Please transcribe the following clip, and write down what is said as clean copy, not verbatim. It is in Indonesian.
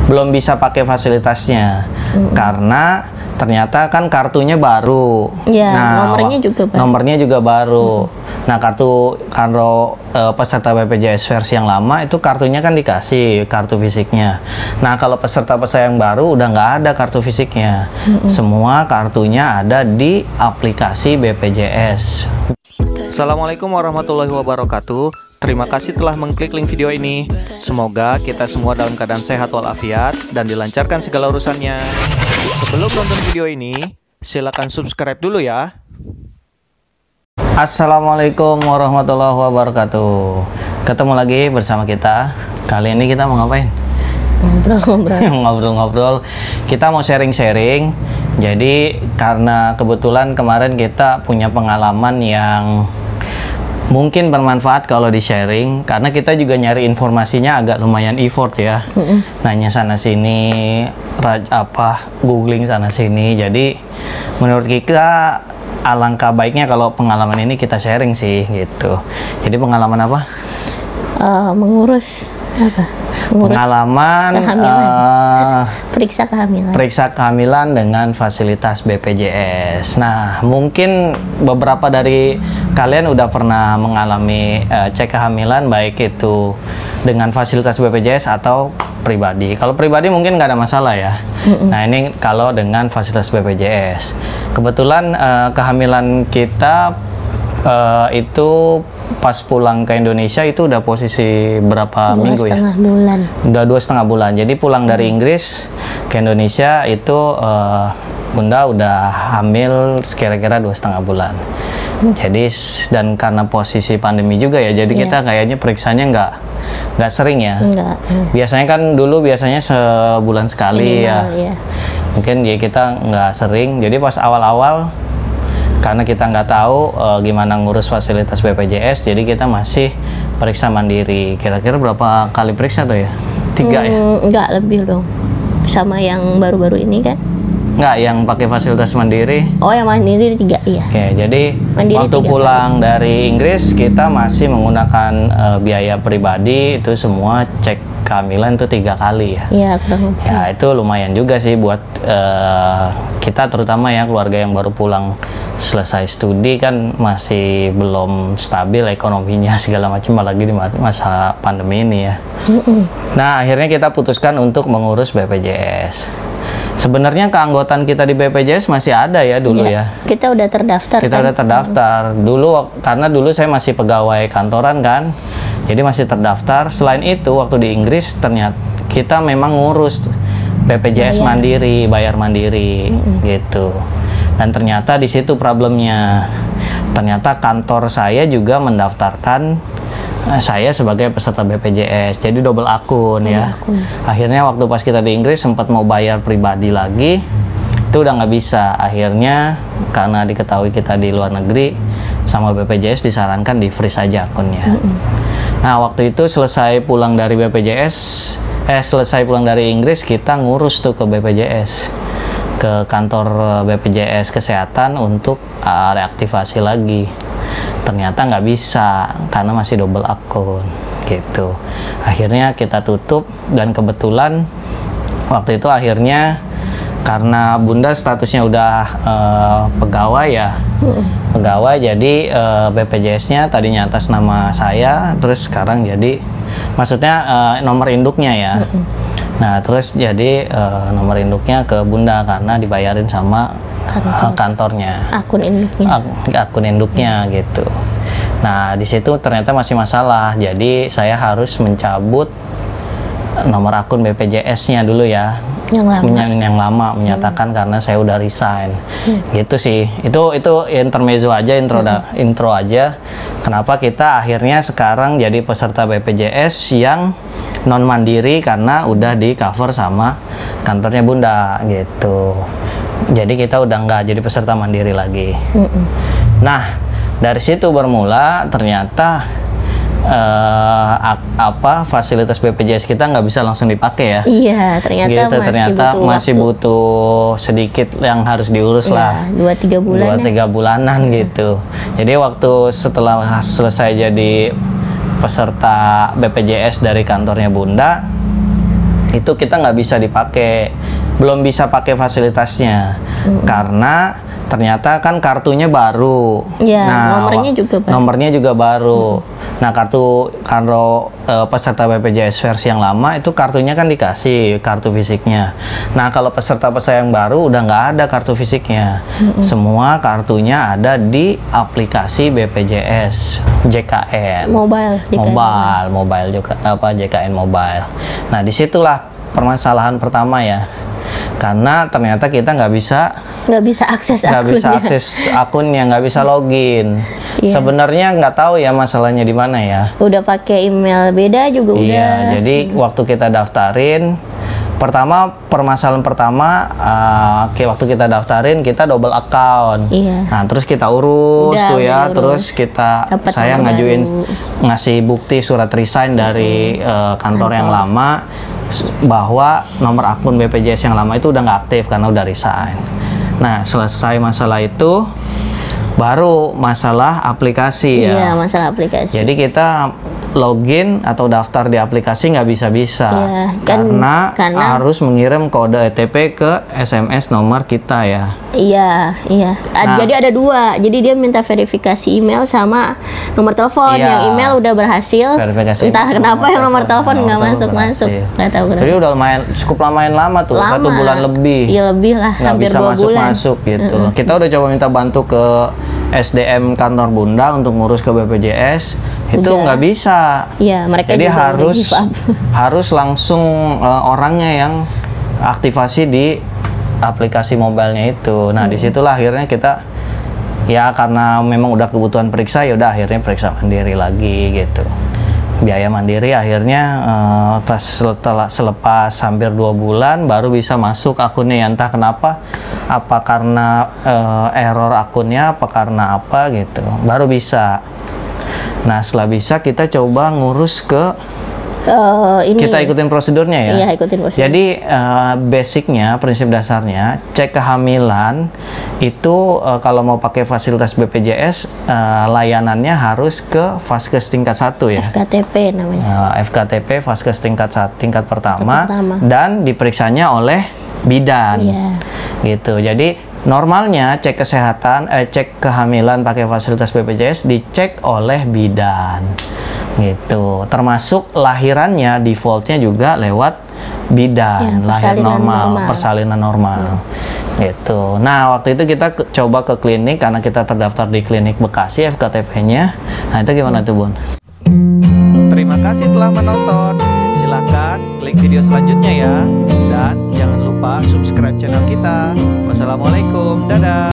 belum bisa pakai fasilitasnya karena ternyata kan kartunya baru. Ya, nomornya juga baru. Nah, kalau peserta BPJS versi yang lama itu kartunya kan dikasih kartu fisiknya. Nah, kalau peserta-peserta yang baru udah nggak ada kartu fisiknya. Semua kartunya ada di aplikasi BPJS. Assalamualaikum warahmatullahi wabarakatuh. Terima kasih telah mengklik link video ini. Semoga kita semua dalam keadaan sehat walafiat dan dilancarkan segala urusannya. Sebelum nonton video ini, silakan subscribe dulu ya. Assalamualaikum warahmatullahi wabarakatuh. Ketemu lagi bersama kita. Kali ini kita mau ngapain? Ngobrol-ngobrol. Kita mau sharing-sharing. Jadi karena kebetulan kemarin kita punya pengalaman yang mungkin bermanfaat kalau di sharing, karena kita juga nyari informasinya agak lumayan effort ya. Nanya sana sini, googling sana sini. Jadi menurut kita alangkah baiknya kalau pengalaman ini kita sharing sih gitu. Jadi pengalaman apa? Mengurus pengalaman periksa kehamilan dengan fasilitas BPJS. Nah, mungkin beberapa dari kalian udah pernah mengalami cek kehamilan, baik itu dengan fasilitas BPJS atau pribadi. Kalau pribadi mungkin nggak ada masalah ya. Nah, ini kalau dengan fasilitas BPJS. Kebetulan kehamilan kita itu pas pulang ke Indonesia itu udah posisi berapa minggu ya? 2,5 bulan. Udah 2,5 bulan. Jadi pulang dari Inggris ke Indonesia itu Bunda udah hamil kira-kira 2,5 bulan. Jadi dan karena posisi pandemi juga ya, jadi kita kayaknya periksanya nggak sering ya. Biasanya kan biasanya sebulan sekali. Minimal, ya. Mungkin ya kita nggak sering. Jadi pas awal-awal karena kita nggak tahu gimana ngurus fasilitas BPJS, jadi kita masih periksa mandiri. Kira-kira berapa kali periksa tuh ya? 3 ya? Nggak, lebih dong. Sama yang baru-baru ini kan? Nggak, yang pakai fasilitas mandiri. Oh, yang mandiri 3, iya. Oke, jadi mandiri waktu pulang dari Inggris kita masih menggunakan biaya pribadi, itu semua cek kehamilan itu 3 kali ya. Iya, kurang lebih. Ya, itu lumayan juga sih buat kita, terutama ya keluarga yang baru pulang selesai studi kan masih belum stabil ekonominya segala macam, apalagi di masa pandemi ini ya. Nah, akhirnya kita putuskan untuk mengurus BPJS. Sebenarnya keanggotaan kita di BPJS masih ada ya dulu ya. Kita udah terdaftar. Kita udah terdaftar dulu, karena dulu saya masih pegawai kantoran kan, jadi masih terdaftar. Selain itu waktu di Inggris ternyata kita memang ngurus BPJS mandiri, bayar mandiri gitu. Dan ternyata di situ problemnya. Ternyata kantor saya juga mendaftarkan saya sebagai peserta BPJS, jadi double akun ya. Akhirnya waktu pas kita di Inggris sempat mau bayar pribadi lagi, itu udah nggak bisa. Akhirnya karena diketahui kita di luar negeri, sama BPJS disarankan di freeze aja akunnya. Nah, waktu itu selesai pulang dari Inggris, kita ngurus tuh ke BPJS, ke kantor BPJS Kesehatan untuk reaktivasi lagi. Ternyata nggak bisa karena masih double akun gitu. Akhirnya kita tutup, dan kebetulan waktu itu akhirnya karena Bunda statusnya udah pegawai ya, pegawai, jadi BPJS-nya tadinya atas nama saya, terus sekarang jadi maksudnya nomor induknya ya. Nah, terus jadi nomor induknya ke Bunda karena dibayarin sama kantornya, akun induknya gitu. Nah, di situ ternyata masih masalah, jadi saya harus mencabut nomor akun BPJS-nya dulu ya, yang lama menyatakan karena saya udah resign. Gitu sih. Itu intermezzo aja, intro aja. Kenapa kita akhirnya sekarang jadi peserta BPJS yang non mandiri karena udah di cover sama kantornya Bunda gitu. Jadi kita udah nggak jadi peserta mandiri lagi. Nah, dari situ bermula ternyata fasilitas BPJS kita nggak bisa langsung dipakai ya. Iya, ternyata masih butuh sedikit yang harus diurus lah. 2-3 bulan. 2-3 bulanan gitu. Jadi waktu setelah selesai jadi peserta BPJS dari kantornya Bunda, itu kita nggak bisa dipakai, belum bisa pakai fasilitasnya karena ternyata kan kartunya baru. Ya, nomornya juga baru. Nomornya juga baru. Nah, kalau peserta BPJS versi yang lama itu kartunya kan dikasih kartu fisiknya. Nah, kalau peserta-peserta yang baru udah nggak ada kartu fisiknya. Semua kartunya ada di aplikasi BPJS JKN. Mobile Juga JKN Mobile. Nah, disitulah permasalahan pertama ya. Karena ternyata kita nggak bisa akses akunnya, nggak bisa login. Sebenarnya nggak tahu ya masalahnya di mana ya. Udah pakai email beda juga udah. Iya, jadi waktu kita daftarin, permasalahan pertama, waktu kita daftarin kita double account. Nah, terus kita urus terus saya ngasih bukti surat resign dari kantor yang lama bahwa nomor akun BPJS yang lama itu udah nggak aktif karena udah resign. Nah, selesai masalah itu, baru masalah aplikasi ya. Iya, masalah aplikasi. Jadi kita login atau daftar di aplikasi nggak bisa-bisa karena harus mengirim kode OTP ke SMS nomor kita ya. Iya. Nah, jadi ada dua. Jadi dia minta verifikasi email sama nomor telepon. Yang email udah berhasil. Verifikasi entah kenapa yang nomor telepon nggak masuk. Nggak tahu kenapa. Jadi udah cukup lama tuh, 1 bulan lebih. Iya, lebih lah, hampir 2 bulan. Masuk gitu. Kita udah coba minta bantu ke SDM kantor Bunda untuk ngurus ke BPJS, itu nggak bisa. Iya, mereka jadi juga harus langsung orangnya yang aktivasi di aplikasi mobilenya itu. Nah, disitulah akhirnya kita ya karena memang udah kebutuhan periksa, ya udah akhirnya periksa mandiri lagi gitu. Biaya mandiri akhirnya selepas hampir 2 bulan baru bisa masuk akunnya ya, entah kenapa, apa karena error akunnya, apa karena apa gitu, baru bisa. Nah, setelah bisa kita coba ngurus ke kita ikutin prosedurnya ya. Iya, ikutin prosedur. Jadi basicnya, prinsip dasarnya, cek kehamilan itu kalau mau pakai fasilitas BPJS layanannya harus ke Vaskes tingkat 1 ya. FKTP namanya. FKTP Vaskes tingkat pertama dan diperiksanya oleh bidan. Gitu. Jadi normalnya cek kesehatan, cek kehamilan pakai fasilitas BPJS dicek oleh bidan. Gitu. Termasuk lahirannya defaultnya juga lewat bidan, lahir persalinan normal. Gitu. Nah, waktu itu kita coba ke klinik karena kita terdaftar di klinik Bekasi FKTP-nya. Nah, itu gimana tuh, Bun? Terima kasih telah menonton. Silahkan klik video selanjutnya ya. Dan jangan lupa subscribe channel kita. Wassalamualaikum. Dadah.